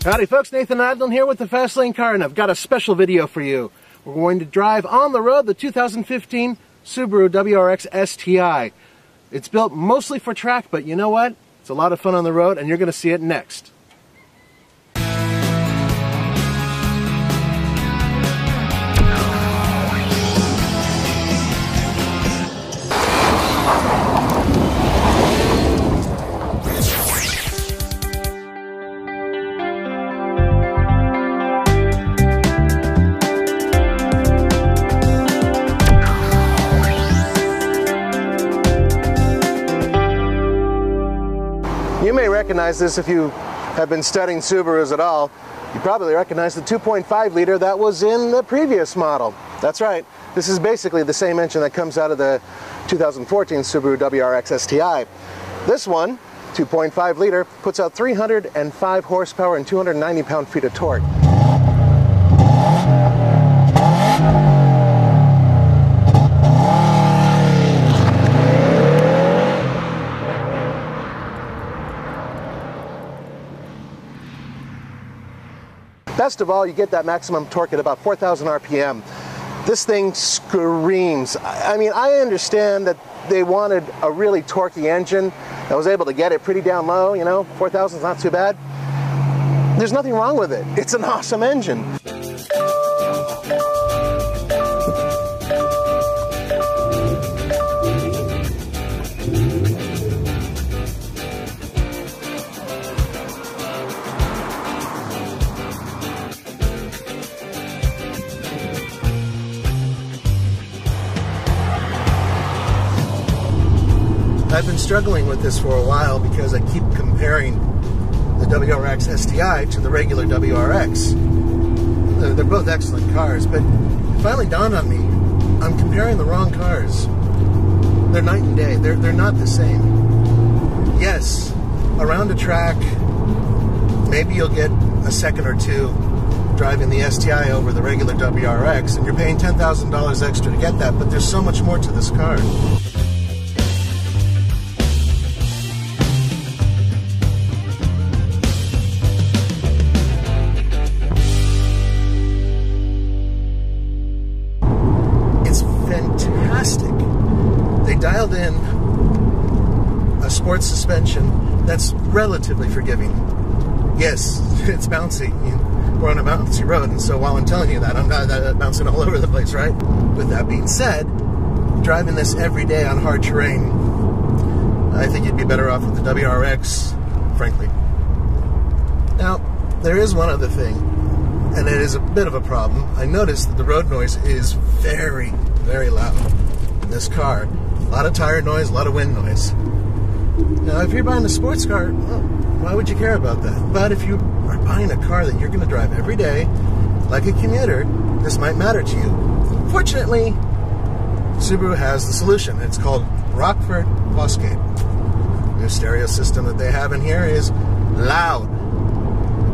Howdy folks, Nathan Adlin here with the Fast Lane Car, and I've got a special video for you. We're going to drive on the road the 2015 Subaru WRX STI. It's built mostly for track, but you know what? It's a lot of fun on the road, and you're going to see it next. You may recognize this if you have been studying Subarus at all. You probably recognize the 2.5 liter that was in the previous model. That's right. This is basically the same engine that comes out of the 2014 Subaru WRX STI. This one, 2.5 liter, puts out 305 horsepower and 290 pound-feet of torque. Best of all, you get that maximum torque at about 4,000 RPM. This thing screams. I mean, I understand that they wanted a really torquey engine that was able to get it pretty down low, you know, 4,000 is not too bad. There's nothing wrong with it. It's an awesome engine. I've been struggling with this for a while because I keep comparing the WRX STI to the regular WRX. They're both excellent cars, but it finally dawned on me, I'm comparing the wrong cars. They're night and day. They're not the same. Yes, around a track, maybe you'll get a second or two driving the STI over the regular WRX, and you're paying $10,000 extra to get that, but there's so much more to this car. They dialed in a sports suspension that's relatively forgiving. Yes, it's bouncy. We're on a bouncy road, and so while I'm telling you that, I'm not bouncing all over the place, right? With that being said, driving this every day on hard terrain, I think you'd be better off with the WRX, frankly. Now, there is one other thing, and it is a bit of a problem. I noticed that the road noise is very, very loud in this car. A lot of tire noise, a lot of wind noise. Now, if you're buying a sports car, well, why would you care about that? But if you are buying a car that you're going to drive every day, like a commuter, this might matter to you. Fortunately, Subaru has the solution. It's called Rockford Fosgate. The stereo system that they have in here is loud.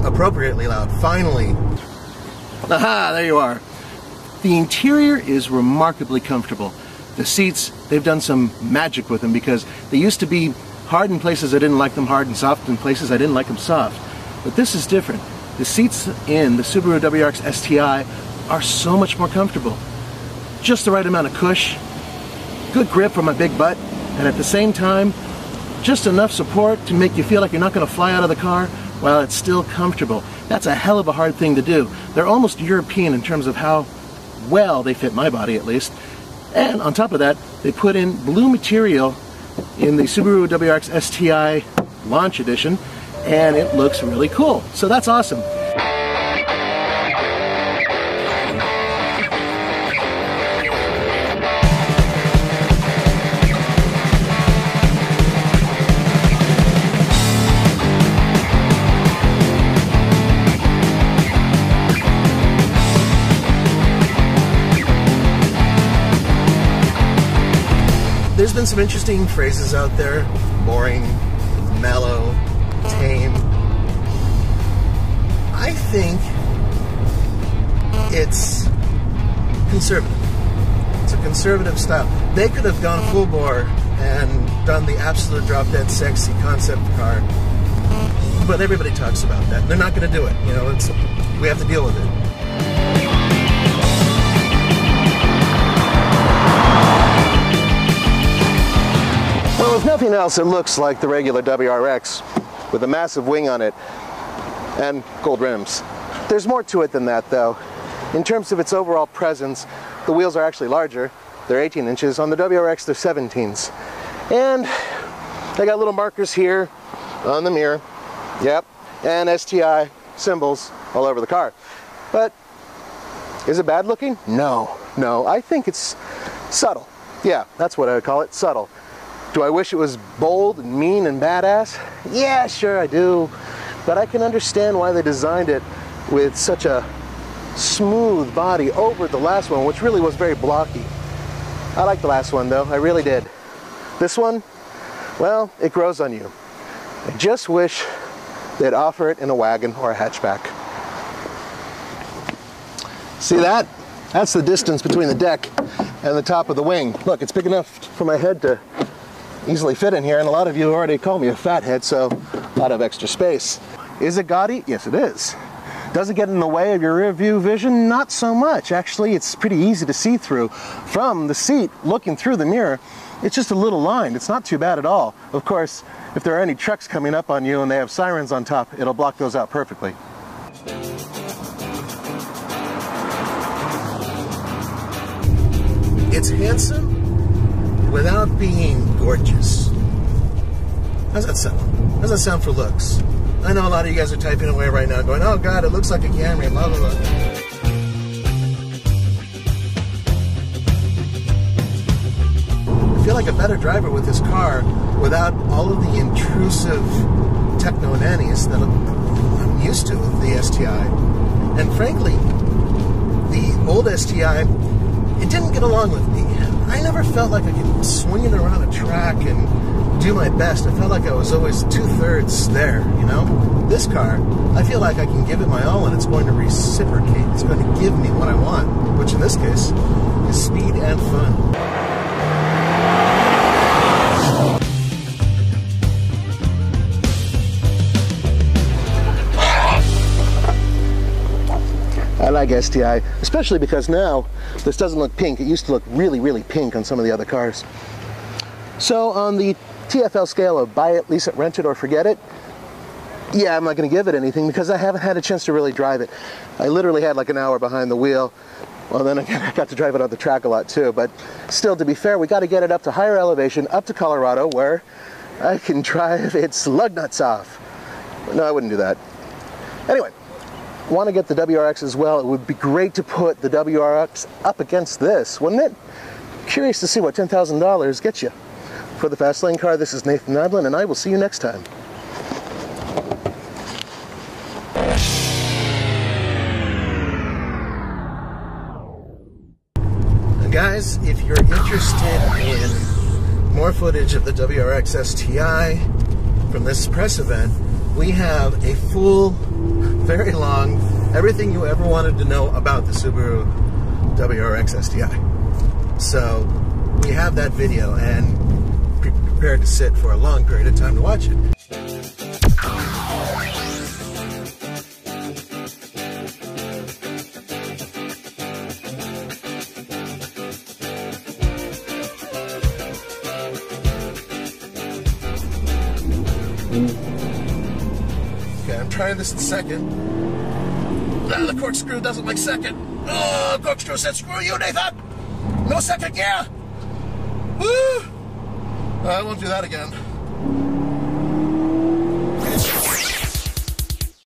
Appropriately loud. Finally. Aha, there you are. The interior is remarkably comfortable. The seats, they've done some magic with them because they used to be hard in places I didn't like them hard and soft in places I didn't like them soft. But this is different. The seats in the Subaru WRX STI are so much more comfortable. Just the right amount of cush, good grip for my big butt, and at the same time, just enough support to make you feel like you're not going to fly out of the car while it's still comfortable. That's a hell of a hard thing to do. They're almost European in terms of how well they fit my body, at least. And on top of that, they put in blue material in the Subaru WRX STI Launch Edition, and it looks really cool. So that's awesome. There's been some interesting phrases out there. Boring, mellow, tame. I think it's conservative. It's a conservative style. They could have gone full bore and done the absolute drop-dead sexy concept car. But everybody talks about that. They're not going to do it. You know, we have to deal with it. Well, if nothing else, it looks like the regular WRX with a massive wing on it and gold rims. There's more to it than that, though. In terms of its overall presence, the wheels are actually larger. They're 18 inches. On the WRX, they're 17s. And they got little markers here on the mirror. Yep. And STI symbols all over the car. But is it bad looking? No. No. I think it's subtle. Yeah, that's what I would call it. Subtle. Do I wish it was bold and mean and badass? Yeah, sure I do. But I can understand why they designed it with such a smooth body over the last one, which really was very blocky. I like the last one though, I really did. This one, well, it grows on you. I just wish they'd offer it in a wagon or a hatchback. See that? That's the distance between the deck and the top of the wing. Look, it's big enough for my head to easily fit in here, and a lot of you already call me a fat head, so a lot of extra space. Is it gaudy? Yes, it is. Does it get in the way of your rear view vision? Not so much. Actually, it's pretty easy to see through. From the seat, looking through the mirror, it's just a little line. It's not too bad at all. Of course, if there are any trucks coming up on you and they have sirens on top, it'll block those out perfectly. It's handsome without being gorgeous. How's that sound? How's that sound for looks? I know a lot of you guys are typing away right now going, oh God, it looks like a Camry, blah, blah, blah. I feel like a better driver with this car without all of the intrusive techno nannies that I'm used to with the STI. And frankly, the old STI, it didn't get along with me. I never felt like I could swing it around a track and do my best. I felt like I was always 2/3 there, you know? This car, I feel like I can give it my all and it's going to reciprocate. It's going to give me what I want, which in this case is speed and fun. I like STI, especially because now this doesn't look pink. It used to look really, really pink on some of the other cars. So on the TFL scale of buy it, lease it, rent it, or forget it, yeah, I'm not going to give it anything because I haven't had a chance to really drive it. I literally had like an hour behind the wheel. Well, then I got to drive it on the track a lot too. But still, to be fair, we got to get it up to higher elevation, up to Colorado, where I can drive its lug nuts off. No, I wouldn't do that. Anyway, want to get the WRX as well. It would be great to put the WRX up against this, wouldn't it? Curious to see what $10,000 gets you. For the Fast Lane Car, this is Nathan Nadlin, and I will see you next time. And guys, if you're interested in more footage of the WRX STI from this press event, we have a full, very long, everything you ever wanted to know about the Subaru WRX STI. So we have that video, and prepared to sit for a long period of time to watch it. Okay, I'm trying this in second. The corkscrew doesn't like second. Oh, corkscrew said, screw you, Nathan! No second gear! Woo! I won't do that again.